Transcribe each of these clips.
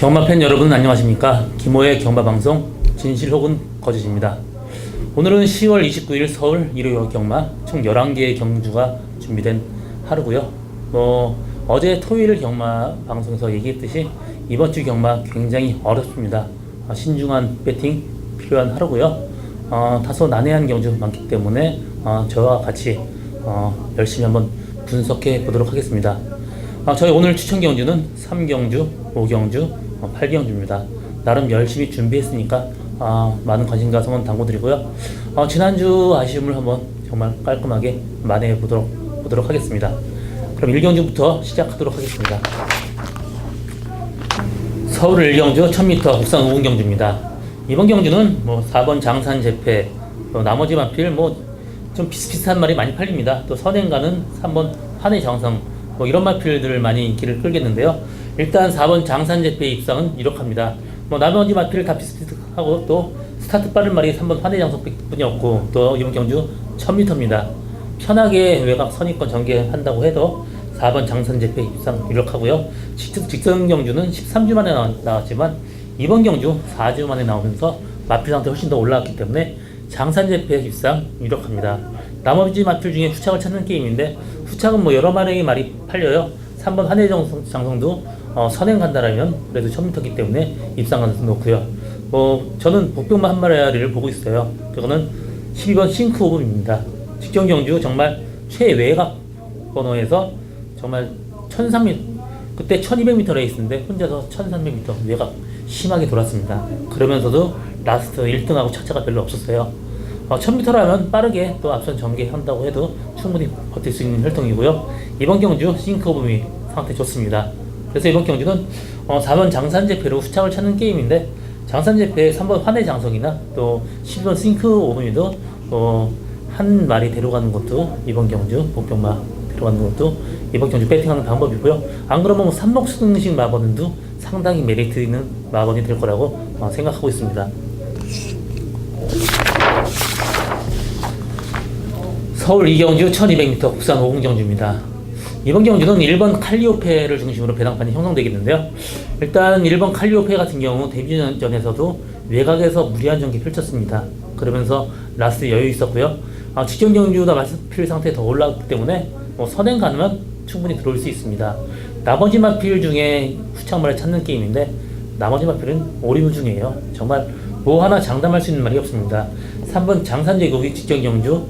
경마팬 여러분 안녕하십니까. 김호의 경마방송 진실 혹은 거짓입니다. 오늘은 10월 29일 서울 1호 경마 총 11개의 경주가 준비된 하루고요. 어제 토요일 경마 방송에서 얘기했듯이 이번 주 경마 굉장히 어렵습니다. 신중한 배팅 필요한 하루고요. 다소 난해한 경주 많기 때문에 저와 같이 열심히 한번 분석해 보도록 하겠습니다. 저희 오늘 추천 경주는 3경주, 5경주, 8경주입니다. 나름 열심히 준비했으니까 많은 관심과 성원 당부드리고요. 지난주 아쉬움을 한번 정말 깔끔하게 만회해 보도록 하겠습니다. 그럼 1경주부터 시작하도록 하겠습니다. 서울 1경주 1000m 국산 5분 경주입니다. 이번 경주는 4번 장산 재패, 나머지 마필 좀 비슷비슷한 말이 많이 팔립니다. 또 선행가는 3번 한해 정성, 이런 마필들을 많이 인기를 끌겠는데요. 일단 4번 장산재패 입상은 유력합니다. 나머지 마필 다 비슷비슷하고 또 스타트 빠른 말이 3번 한해장성뿐이 없고 또 이번 경주 1000m입니다. 편하게 외곽 선입권 전개한다고 해도 4번 장산재패 입상 유력하고요. 직선 경주는 13주 만에 나왔지만 이번 경주 4주 만에 나오면서 마필 상태 훨씬 더 올라왔기 때문에 장산재패 입상 유력합니다. 나머지 마필 중에 후착을 찾는 게임인데 후착은 여러 마리의 말이 팔려요. 3번 한해장성도 선행 간다라면 그래도 1000m이기 때문에 입상 가능성이 높고요. 저는 복병만 한 마리를 보고 있어요. 그거는 12번 싱크 오브입니다. 직전 경주 정말 최외곽 번호에서 정말 1300m, 그때 1200m 레이스인데 혼자서 1300m 외곽 심하게 돌았습니다. 그러면서도 라스트 1등하고 착차가 별로 없었어요. 1000m라면 빠르게 또 앞선 전개한다고 해도 충분히 버틸 수 있는 혈통이고요. 이번 경주 싱크 오브미 상태 좋습니다. 그래서 이번 경주는 4번 장산재패로 후착을 찾는 게임인데 장산재패 3번 환해장성이나 또 10번 싱크 오브미도 한 마리 데려가는 것도 이번 경주 복병마 데려가는 것도 이번 경주 배팅하는 방법이고요. 안 그러면 삼목승식 마번도 상당히 메리트 있는 마번이 될 거라고 생각하고 있습니다. 서울 2경주 1200m 국산 5분 경주입니다. 이번 경주는 1번 칼리오페를 중심으로 배당판이 형성되겠는데요. 일단 1번 칼리오페 같은 경우 데뷔전에서도 외곽에서 무리한 전개 펼쳤습니다. 그러면서 라스트 여유 있었고요. 직전 경주보다 마필 상태 더 올라왔기 때문에 선행 가능하면 충분히 들어올 수 있습니다. 나머지 마필 중에 후착말을 찾는 게임인데 나머지 마필은 오리무중이에요. 정말 하나 장담할 수 있는 말이 없습니다. 3번 장산제국이 직전 경주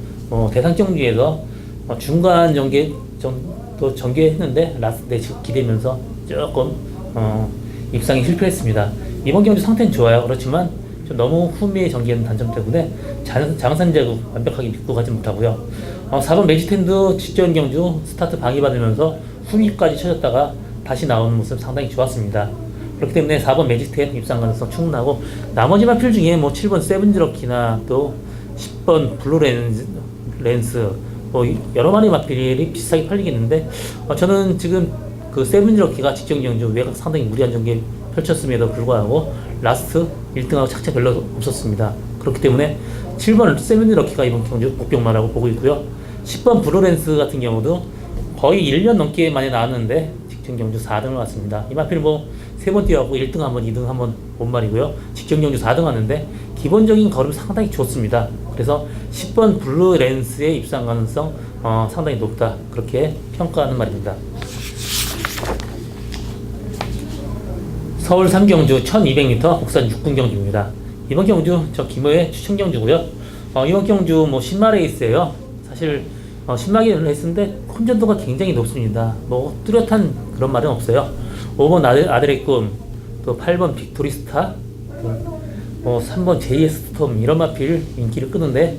대상 경주에서 중간 전개 정도 전개했는데 라스트에 기대면서 조금 입상이 실패했습니다. 이번 경주 상태는 좋아요. 그렇지만 좀 너무 후미에 전개하는 단점 때문에 장산제국 완벽하게 믿고 가지 못하고요. 4번 매직텐도 직전 경주 스타트 방해받으면서 후미까지 쳐졌다가 다시 나오는 모습 상당히 좋았습니다. 그렇기 때문에 4번 매직텐 입상 가능성 충분하고 나머지 마필 중에 7번 세븐즈럭키나 또 10번 블루렌스 여러 마리 마필이 비슷하게 팔리겠는데 저는 지금 그 세븐즈럭키가 직전 경주 외곽 상당히 무리한 전개 펼쳤음에도 불구하고 라스트 1등하고 착차 별로 없었습니다. 그렇기 때문에 7번 세븐즈럭키가 이번 경주 복병마라고 보고 있고요. 10번 블루렌스 같은 경우도 거의 1년 넘게 만에 나왔는데 직전 경주 4등을 왔습니다. 이 마필 3번 뛰어가고 1등 한번 2등 한번 본 말이고요. 직전 경주 4등 하는데 기본적인 걸음 상당히 좋습니다. 그래서 10번 블루렌스의 입상 가능성 상당히 높다, 그렇게 평가하는 말입니다. 서울 3경주 1200m 국산 6분 경주입니다. 이번 경주 김호의 추천 경주고요. 이번 경주 신마 레이스예요. 사실 신마기 레이스인데 혼전도가 굉장히 높습니다. 뚜렷한 그런 말은 없어요. 5번 아들의 꿈, 또 8번 빅토리스타, 3번 JS 스톰 이런 마필 인기를 끄는데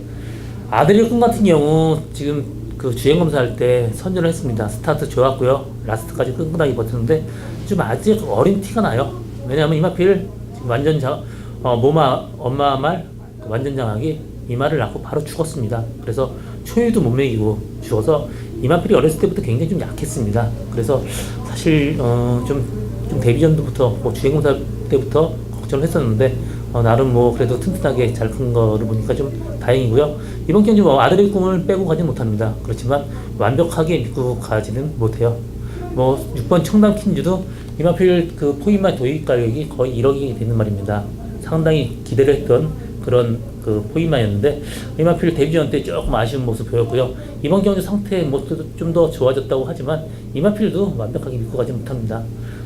아들의 꿈 같은 경우 지금 그 주행 검사할 때 선전을 했습니다. 스타트 좋았고요. 라스트까지 끈끈하게 버텼는데 좀 아직 어린 티가 나요. 왜냐하면 이 마필 지금 완전 엄마 말 완전 장악이 이마를 낳고 바로 죽었습니다. 그래서 초유도 못 먹이고 죽어서 이 마필이 어렸을 때부터 굉장히 좀 약했습니다. 그래서 사실 좀 데뷔전부터 주행검사 때부터 걱정을 했었는데 나름 그래도 튼튼하게 잘 큰 거를 보니까 좀 다행이고요. 이번 경주 아들의 꿈을 빼고 가지 못합니다. 그렇지만 완벽하게 믿고 가지는 못해요. 6번 청담 킨즈도 이마필 그 포인마 도입 가격이 거의 1억이 되는 말입니다. 상당히 기대를 했던 그런 그 포인마였는데 이마필 데뷔전 때 조금 아쉬운 모습 보였고요. 이번 경주 상태 좀 더 좋아졌다고 하지만 이마필도 완벽하게 믿고 가지 못합니다.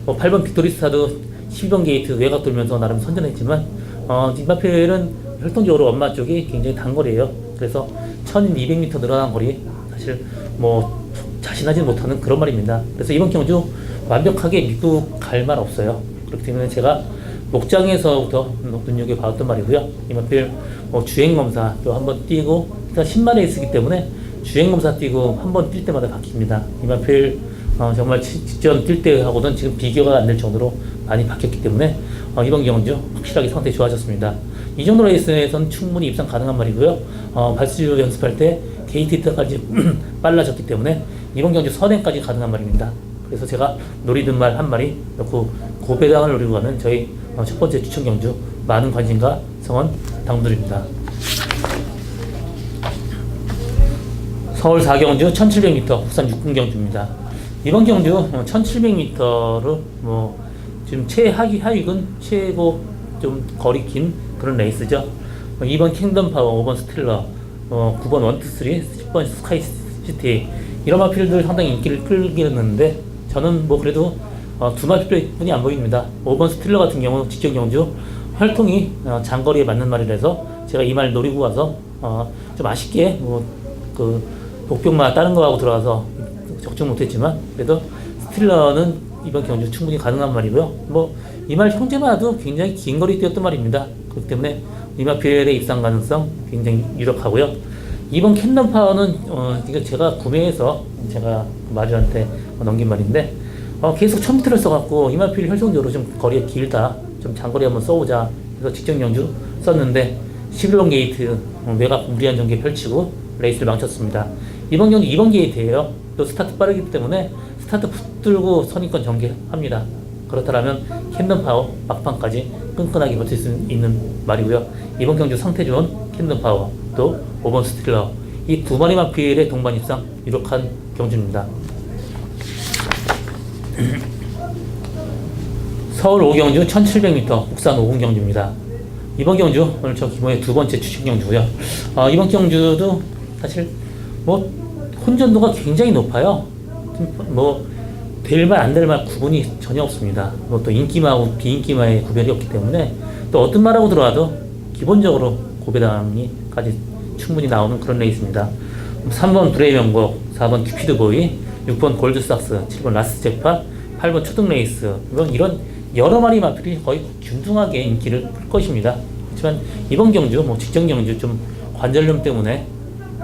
8번 빅토리스타도 12번 게이트 외곽 돌면서 나름 선전했지만 이마필은 혈통적으로 엄마 쪽이 굉장히 단거리예요. 그래서 1200m 늘어난 거리 사실 뭐 자신하지 못하는 그런 말입니다. 그래서 이번 경주 완벽하게 믿고 갈 말 없어요. 그렇기 때문에 제가 목장에서부터 눈여겨봤던 말이고요. 이마필 주행검사도 한번 뛰고 일단 10만에 있기 때문에 주행검사 뛰고 한번 뛸 때마다 바뀝니다. 이마필 정말 직전 뛸 때하고는 지금 비교가 안 될 정도로 많이 바뀌었기 때문에 이번 경주 확실하게 상태 좋아졌습니다. 이 정도 레이스에서는 충분히 입상 가능한 말이고요. 발수 연습할 때 게이트까지 빨라졌기 때문에 이번 경주 선행까지 가능한 말입니다. 그래서 제가 노리는 말 한 마리 넣고 고배당을 노리고 가는 저희 첫 번째 추천 경주 많은 관심과 성원 당부드립니다. 서울 4경주 1700m 국산 6군 경주입니다. 이번 경주 1700m를 지금 최하위군 최고 좀 거리 긴 그런 레이스죠. 2번 킹덤 파워, 5번 스틸러, 9번 원투쓰리, 10번 스카이 시티 이런 마필들 상당히 인기를 끌긴 했는데 저는 그래도 두 마필뿐이 안 보입니다. 5번 스틸러 같은 경우 직전 경주 혈통이 장거리에 맞는 말이라서 제가 이 말 노리고 가서 좀 아쉽게 그 복병마 다른 거하고 들어가서 적중 못했지만 그래도 스틸러는 이번 경주 충분히 가능한 말이고요. 이 말 형제마도 굉장히 긴 거리 뛰었던 말입니다. 그렇기 때문에 이마필의 입상 가능성 굉장히 유력하고요. 이번 캔덤 파워는 이거 제가 구매해서 제가 마주한테 넘긴 말인데 계속 1000m를 써갖고 이마필 혈통적으로 좀 거리가 길다, 좀 장거리 한번 써보자 그래서 직전 경주 썼는데 11번 게이트 외곽 무리한 전개 펼치고 레이스를 망쳤습니다. 이번 경주 2번 게이트예요. 또 스타트 빠르기 때문에 스타트 붙들고 선입권 전개합니다. 그렇다면 캔덤 파워 막판까지 끈끈하게 버틸 수 있는 말이고요. 이번 경주 상태 좋은 캔덤 파워 또 5번 스틸러 이 두 마리 마필의 동반 입상 유력한 경주입니다. 서울 5경주 1700m 국산 5군 경주입니다. 이번 경주 오늘 저 기모의 두 번째 추천 경주고요. 이번 경주도 사실 혼전도가 굉장히 높아요. 될 말 안 될 말 구분이 전혀 없습니다. 또 인기마하고 비인기마의 구별이 없기 때문에 또 어떤 말하고 들어와도 기본적으로 고배당이까지 충분히 나오는 그런 레이스입니다. 3번 브레이 명곡, 4번 큐피드 보이, 6번 골드삭스, 7번 라스 잭팟, 8번 초등 레이스 이런 여러 마리 마필이 거의 균등하게 인기를 끌 것입니다. 하지만 이번 경주 직전 경주 좀 관절염 때문에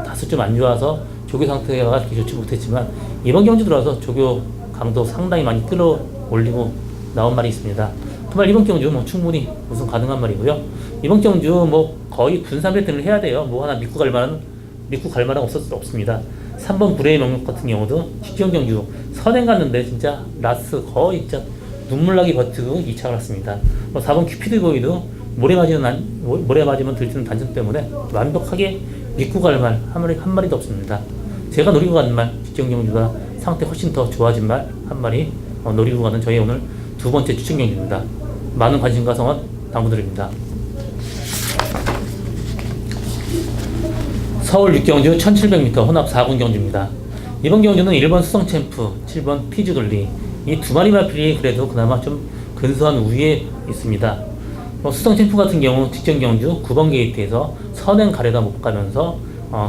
다소 좀 안 좋아서 조교 상태가 그렇게 좋지 못했지만 이번 경주 들어와서 조교 강도 상당히 많이 끌어올리고 나온 말이 있습니다. 그 말 이번 경주 충분히 우승 가능한 말이고요. 이번 경주 거의 분산 배팅을 해야 돼요. 하나 믿고 갈 만한 없습니다. 3번 브레이 명록 같은 경우도 직전 경주 선행 갔는데 진짜 라스 거의 진짜 눈물나게 버티고 2차 갔습니다. 4번 큐피드 보이도 모래 맞으면 들뜨는 단점 때문에 완벽하게 믿고 갈 말 한 마리도 없습니다. 제가 노리고 가는 말 직전 경주가 상태 훨씬 더 좋아진 말 한 마리 노리고 가는 저희 오늘 두 번째 추천 경주입니다. 많은 관심과 성원 당부드립니다. 서울 6경주 1700m 혼합 4군 경주입니다. 이번 경주는 1번 수성 챔프, 7번 피즈돌리 이 두 마리 마필이 그래도 그나마 좀 근소한 우위에 있습니다. 수성 챔프 같은 경우 직전 경주 9번 게이트에서 선행 가려다 못 가면서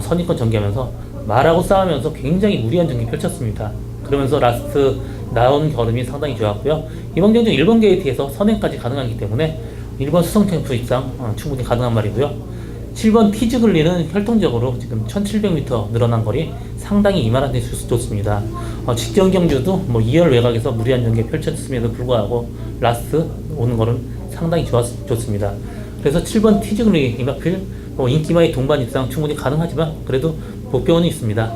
선입권 전개하면서 말하고 싸우면서 굉장히 무리한 전개 펼쳤습니다. 그러면서 라스트 나오는 걸음이 상당히 좋았고요. 이번 경주 1번 게이트에서 선행까지 가능하기 때문에 1번 수성 챔프 입상 충분히 가능한 말이고요. 7번 피즈글리는 혈통적으로 지금 1700m 늘어난 거리 상당히 이만한데 좋습니다. 직전 경주도 2열 외곽에서 무리한 전개 펼쳤음에도 불구하고 라스트 오는 거는 상당히 좋습니다. 그래서 7번 피즈글리 이마필 인기마의 동반 입상 충분히 가능하지만 그래도 복병은 있습니다.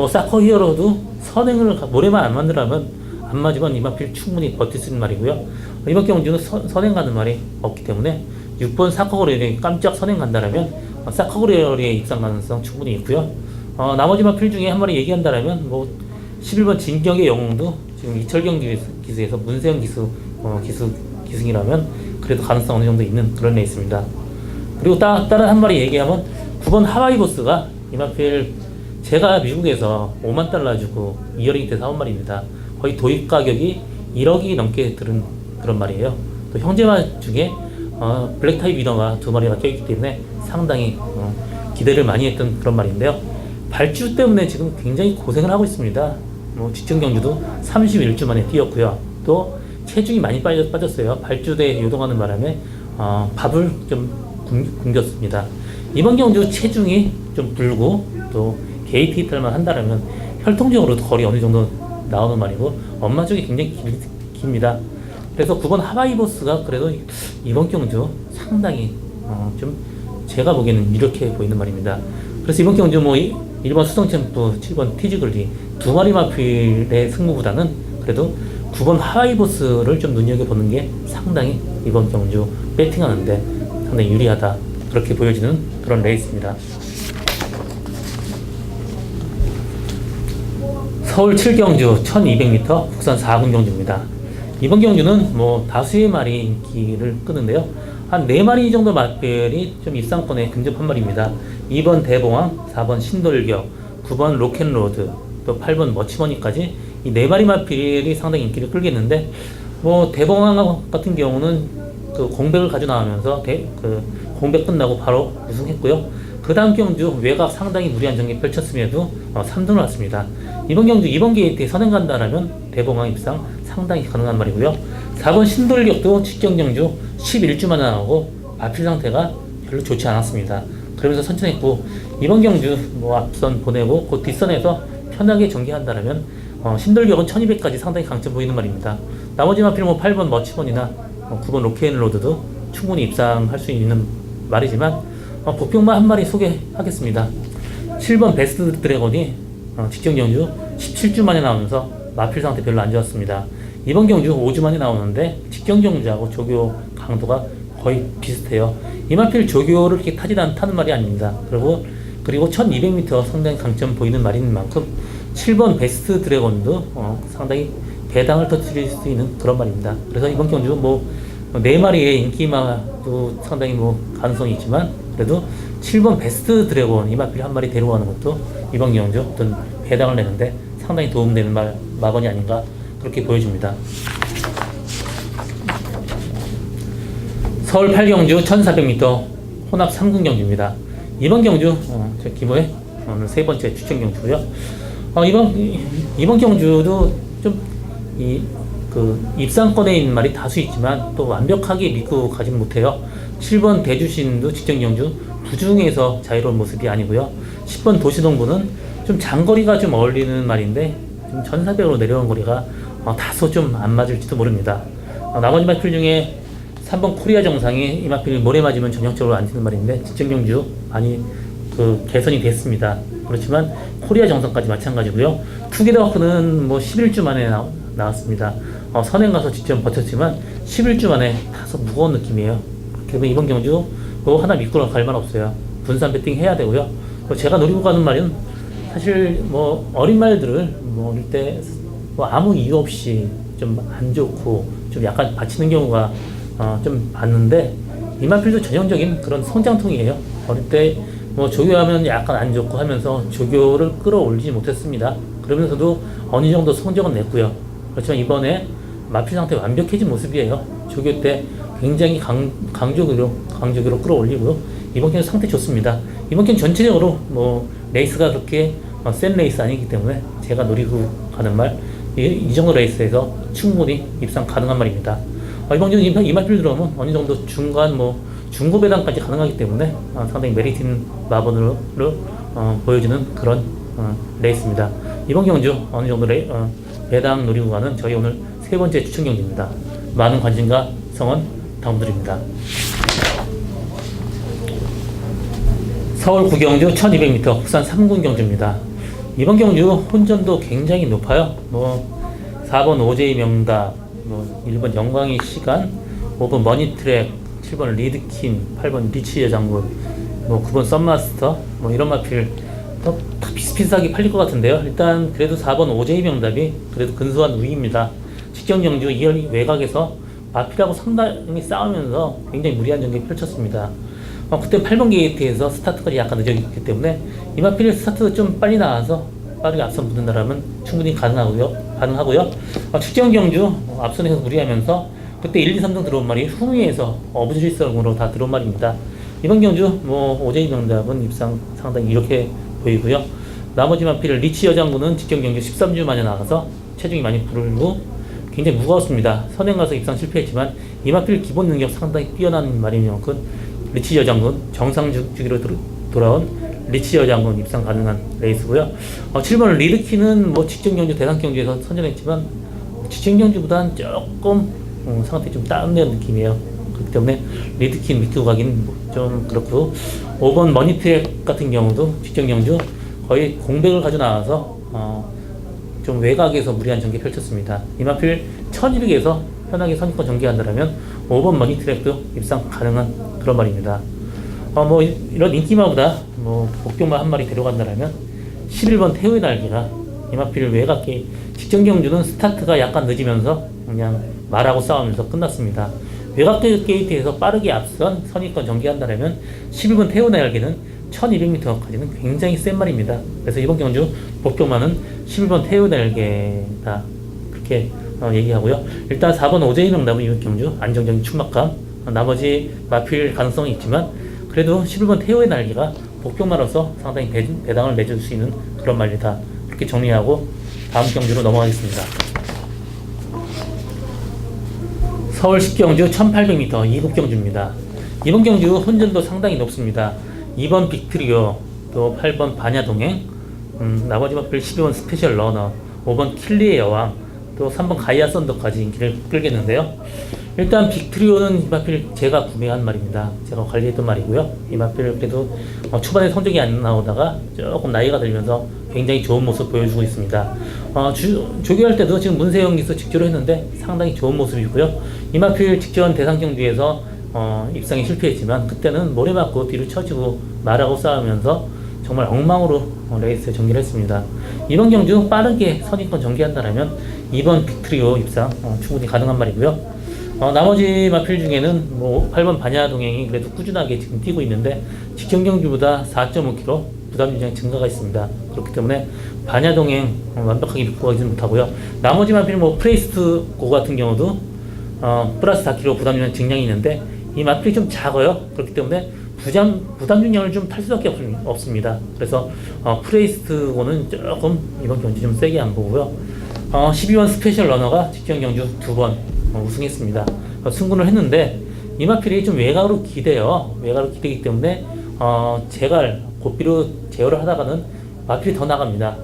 사커 히어로도 선행을 모래만 안 맞으면 이마필 충분히 버틸 수 있는 말이고요. 이번 경주는 선행 가는 말이 없기 때문에 6번 사커거리에 깜짝 선행 간다라면 사커거리의 입상 가능성 충분히 있고요. 나머지 마필 중에 한 마리 얘기한다라면 11번 진격의 영웅도 지금 이철경 기수에서 문세영 기승이라면 그래도 가능성 어느 정도 있는 그런 레이스입니다. 그리고 다른 한 마리 얘기하면 9번 하와이보스가 이마필 제가 미국에서 5만 달러 주고 이어링 때 사온 말입니다. 거의 도입 가격이 1억이 넘게 들은 그런 말이에요. 또 형제말 중에 블랙타입 위너가 2마리가 껴있기 때문에 상당히 기대를 많이 했던 그런 말인데요. 발주 때문에 지금 굉장히 고생을 하고 있습니다. 직전 경주도 31주 만에 뛰었고요. 또 체중이 많이 빠졌어요. 발주대에 요동하는 바람에 밥을 좀 굶겼습니다. 이번 경주 체중이 좀 불고 또 게이트 이탈만 한다면 혈통적으로 거리 어느 정도 나오는 말이고 엄마 쪽이 굉장히 깁니다. 그래서 9번 하와이보스가 그래도 이번 경주 상당히 좀 제가 보기에는 이렇게 보이는 말입니다. 그래서 이번 경주 1번 수성챔프, 7번 티즈글리 2마리 마필의 승부보다는 그래도 9번 하와이보스를 좀 눈여겨보는 게 상당히 이번 경주 배팅하는데 상당히 유리하다 그렇게 보여지는 그런 레이스입니다. 서울 7경주 1200m 국산 4군 경주입니다. 이번 경주는 다수의 말이 인기를 끄는데요. 한 4마리 정도 마필이 좀 입상권에 근접한 말입니다. 2번 대봉황, 4번 신돌격, 9번 로켓로드, 또 8번 머치머니까지 이 4마리 마필이 상당히 인기를 끌겠는데 대봉황 같은 경우는 그 공백을 가져 나오면서 공백 끝나고 바로 우승했고요. 그 다음 경주 외곽 상당히 무리한 전개 펼쳤음에도 3등을 왔습니다. 이번 경주 이번 게이트에 선행 간다라면 대봉황 입상 상당히 가능한 말이고요. 4번 신돌격도 직전 경주 11주 만에 나오고 마필 상태가 별로 좋지 않았습니다. 그러면서 선천했고 이번 경주 앞선 보내고 그 뒷선에서 편하게 전개한다라면 신돌격은 1200까지 상당히 강점 보이는 말입니다. 나머지 마필 8번 머치번이나 9번 로켓로드도 충분히 입상할 수 있는 말이지만 복병만 한 마리 소개하겠습니다. 7번 베스트 드래곤이 직전 경주 17주 만에 나오면서 마필 상태 별로 안 좋았습니다. 이번 경주 5주 만에 나오는데 직전 경주하고 조교 강도가 거의 비슷해요. 이 마필 조교를 이렇게 타는 말이 아닙니다. 그리고 1200m 상당히 강점 보이는 말인 만큼 7번 베스트 드래곤도 상당히 배당을 터뜨릴 수 있는 그런 말입니다. 그래서 이번 경주 4마리의 인기마도 상당히 가능성이 있지만 그래도 7번 베스트 드래곤 이 마필 한 마리 데려가는 것도 이번 경주 어떤 배당을 내는데 상당히 도움되는 마건이 아닌가 그렇게 보여집니다. 서울 8경주 1400m 혼합 3군 경주입니다. 이번 경주 제 기모의 오늘 세 번째 추천 경주고요. 이번 경주도 좀 입상권에 있는 말이 다수 있지만 또 완벽하게 믿고 가진 못해요. 7번 대주신도 직전 경주 부중에서 자유로운 모습이 아니고요. 10번 도시동부는 좀 장거리가 좀 어울리는 말인데 좀 1400으로 내려온 거리가 다소 좀 안 맞을지도 모릅니다. 나머지 마필 중에 3번 코리아 정상이 이 마필 모래 맞으면 전형적으로 안 치는 말인데 직전 경주 많이 개선이 됐습니다. 그렇지만 코리아 정상까지 마찬가지고요. 투게더워크는 11주 만에 나왔습니다. 선행 가서 직접 버텼지만 11주 만에 다소 무거운 느낌이에요. 그래서 이번 경주 하나 믿고 갈 만 없어요. 분산 배팅 해야 되고요. 제가 노리고 가는 말은 사실 어린 말들을 어릴 때 아무 이유 없이 좀 안 좋고 좀 약간 받치는 경우가 좀 봤는데 이 마필도 전형적인 그런 성장통이에요. 어릴 때 조교하면 약간 안 좋고 하면서 조교를 끌어올리지 못했습니다. 그러면서도 어느 정도 성적은 냈고요. 그렇지만 이번에 마필 상태 완벽해진 모습이에요. 조교 때 굉장히 강조기로 끌어올리고요. 이번 경기 상태 좋습니다. 이번 경기 전체적으로 레이스가 그렇게 센 레이스 아니기 때문에 제가 노리고 가는 말, 이 정도 레이스에서 충분히 입상 가능한 말입니다. 이번 경기 이 마필 들어오면 어느 정도 중간 중고 배당까지 가능하기 때문에 상당히 메리트 있는 마번으로 보여주는 그런 레이스입니다. 이번 경주 어느 정도 배당 노리고 가는 저희 오늘 세 번째 추천 경주입니다. 많은 관심과 성원 당부드립니다. 서울 9경주 1200m 국산 3군 경주입니다. 이번 경주 혼전도 굉장히 높아요. 4번 오제이 명답, 1번 영광의 시간, 5번 머니트랙, 7번 리드킨, 8번 리치 여장군, 9번 썸마스터, 이런 마필 다 비슷비슷하게 팔릴 것 같은데요. 일단 그래도 4번 오제이 명답이 그래도 근소한 우위입니다. 직전 경주 2열 외곽에서 마필하고 상당히 싸우면서 굉장히 무리한 전개 펼쳤습니다. 그때 8번 게이트에서 스타트까지 약간 늦어졌기 때문에 이 마필 스타트 좀 빨리 나와서 빠르게 앞선 붙는다라면 충분히 가능하고요. 직전 경주 앞선에서 무리하면서 그때 1, 2, 3등 들어온 말이 후미에서 어부지리성으로 다 들어온 말입니다. 이번 경주 오제이 명답은 입상 상당히 이렇게 보이고요. 나머지 마필 리치 여장군은 직전 경주 13주 만에 나가서 체중이 많이 불고 굉장히 무거웠습니다. 선행 가서 입상 실패했지만 이 마필 기본 능력 상당히 뛰어난 말이만큼 리치 여장군 정상 주기로 돌아온 리치 여장군 입상 가능한 레이스고요. 7번 리드키는 직전 경주 대상 경주에서 선전했지만 직전 경주보다는 조금 상태 좀 다운된 느낌이에요. 그렇기 때문에 리드키 믿고 가기는 좀 그렇고 5번 머니트랙 같은 경우도 직전 경주 거의 공백을 가져 나와서 좀 외곽에서 무리한 전개 펼쳤습니다. 이마필 1200에서 편하게 선입권 전개한다면 5번 머니트랙도 입상 가능한 그런 말입니다. 이런 인기마보다 복경마 한 마리 데려간다면 11번 태우의 날개가 이마필 외곽기 직전 경주는 스타트가 약간 늦으면서 그냥 말하고 싸우면서 끝났습니다. 외곽 게이트에서 빠르게 앞선 선입권 전개한다면 11번 태우의 날개는 1200m까지는 굉장히 센 말입니다. 그래서 이번 경주 복경마는 11번 태우의 날개다 그렇게 얘기하고요. 일단 4번 오제이 명답은 이번 경주 안정적인 출막감 나머지 마필 가능성이 있지만 그래도 11번 태우의 날개가 복경마로서 상당히 배당을 내줄 수 있는 그런 말이다. 그렇게 정리하고 다음 경주로 넘어가겠습니다. 서울 10경주 1800m 2급 경주입니다. 이번 경주 혼전도 상당히 높습니다. 2번 빅트리오, 또 8번 반야동행, 나머지 마필 12번 스페셜 러너, 5번 킬리의 여왕, 또 3번 가이아 썬더까지 인기를 끌겠는데요. 일단 빅트리오는 이 마필 제가 구매한 말입니다. 제가 관리했던 말이고요. 이 마필 그래도 초반에 성적이 안 나오다가 조금 나이가 들면서 굉장히 좋은 모습 보여주고 있습니다. 조교할 때도 지금 문세영 기수 직조로 했는데 상당히 좋은 모습이고요. 이 마필 직전 대상 경주에서 입상에 실패했지만 그때는 모래 맞고 뒤로 쳐지고 말하고 싸우면서 정말 엉망으로 레이스 전개를 했습니다. 이번 경주 빠르게 선입권 전개한다면 이번 빅트리오 입상 충분히 가능한 말이고요. 나머지 마필 중에는 8번 반야동행이 그래도 꾸준하게 지금 뛰고 있는데 직전 경주보다 4.5kg 부담 유지량 증가가 있습니다. 그렇기 때문에 반야동행 완벽하게 믿고 가지는 못하고요. 나머지 마필 프레이스트 고 같은 경우도 플러스 4kg 부담 유지량 증량이 있는데 이 마필이 좀 작아요. 그렇기 때문에 부담 중량을 좀 탈 수밖에 없습니다. 그래서 프레이스트고는 조금 이번 경주 좀 세게 안 보고요. 12번 스페셜 러너가 직전 경주 2번 우승했습니다. 승군을 했는데 이 마필이 좀 외곽으로 기대요. 외곽으로 기대기 때문에 고삐로 제어를 하다가는 마필이 더 나갑니다.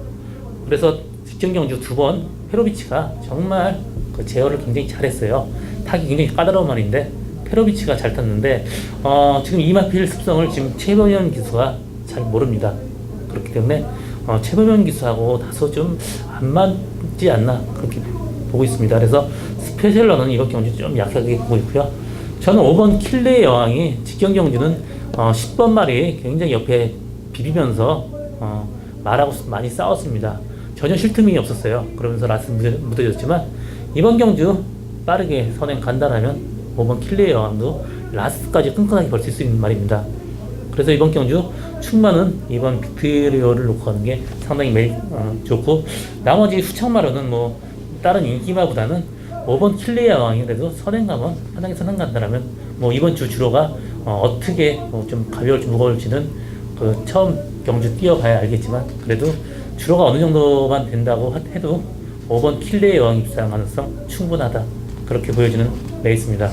그래서 직전 경주 2번 페로비치가 정말 그 제어를 굉장히 잘했어요. 타기 굉장히 까다로운 말인데 페로비치가 잘 탔는데 지금 이 마필 습성을 지금 최범현 기수가 잘 모릅니다. 그렇기 때문에 최범현 기수하고 다소 좀 안 맞지 않나 그렇게 보고 있습니다. 그래서 스페셜러는 이번 경주 좀 약하게 보고 있고요. 저는 5번 킬레의 여왕이 직전 경주는 10번 말이 굉장히 옆에 비비면서 말하고 많이 싸웠습니다. 전혀 쉴 틈이 없었어요. 그러면서 라스트 무뎌졌지만 이번 경주 빠르게 선행 간다라면 5번 킬레의 여왕도 라스트까지 끈끈하게 버틸 수 있는 말입니다. 그래서 이번 경주 충만은 이번 빅트리오를 놓고 가는 게 상당히 좋고 나머지 후창마로는 다른 인기마보다는 5번 킬레의 여왕이 그래도 선행 가면 편하게 선행 간다라면 이번 주 주로가 어떻게 좀 가벼울지 무거울지는 그 처음 경주 뛰어가야 알겠지만 그래도 주로가 어느 정도만 된다고 해도 5번 킬레의 여왕 입상 가능성 충분하다 그렇게 보여지는 레이스입니다.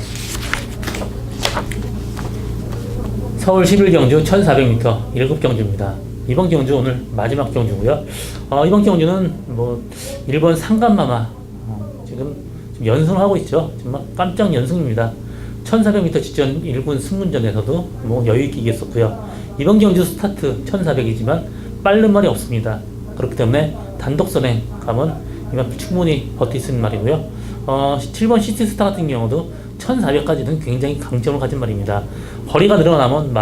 서울 11경주 1400m 1급 경주입니다. 이번 경주 오늘 마지막 경주고요. 이번 경주는 1번 상간마마 지금 연승하고 있죠. 정말 깜짝 연승입니다. 1400m 직전 1군 승문전에서도 여유있게 이겼었고요. 이번 경주 스타트 1400이지만 빠른 말이 없습니다. 그렇기 때문에 단독선에 가면 이만 충분히 버틸 수 있는 말이고요. 7번 시티스타 같은 경우도 1400까지는 굉장히 강점을 가진 말입니다. 거리가 늘어나면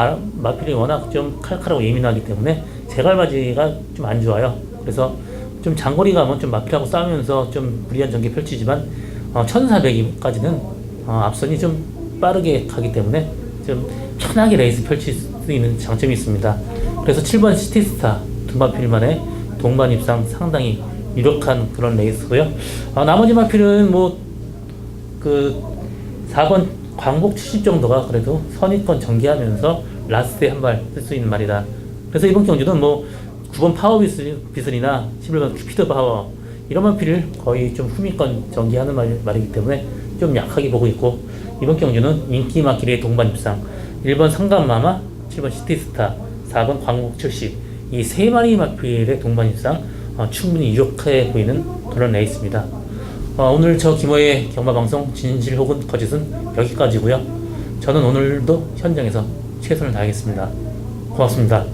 마필이 워낙 좀 칼칼하고 예민하기 때문에 제갈바지가 좀 안 좋아요. 그래서 좀 장거리 가면 좀 마필하고 싸우면서 좀 불리한 전개 펼치지만 1400까지는 앞선이 좀 빠르게 가기 때문에 좀 편하게 레이스 펼칠 수 있는 장점이 있습니다. 그래서 7번 시티스타 두 마필만의 동반 입상 상당히 유력한 그런 레이스고요. 나머지 마필은 뭐 그 4번 광복 70 정도가 그래도 선입권 전개하면서 라스트에 한 발 쓸 수 있는 말이다. 그래서 이번 경주는 뭐 9번 파워 비슬이나 11번 큐피드 파워 이런 마필을 거의 좀 후미권 전개하는 말이기 때문에 좀 약하게 보고 있고, 이번 경주는 인기 마필의 동반 입상 1번 상감마마, 7번 시티스타, 4번 광복 70 이 세 마리 마필의 동반 입상 충분히 유력해 보이는 그런 레이스입니다. 오늘 저 김호의 경마방송 진실 혹은 거짓은 여기까지고요. 저는 오늘도 현장에서 최선을 다하겠습니다. 고맙습니다.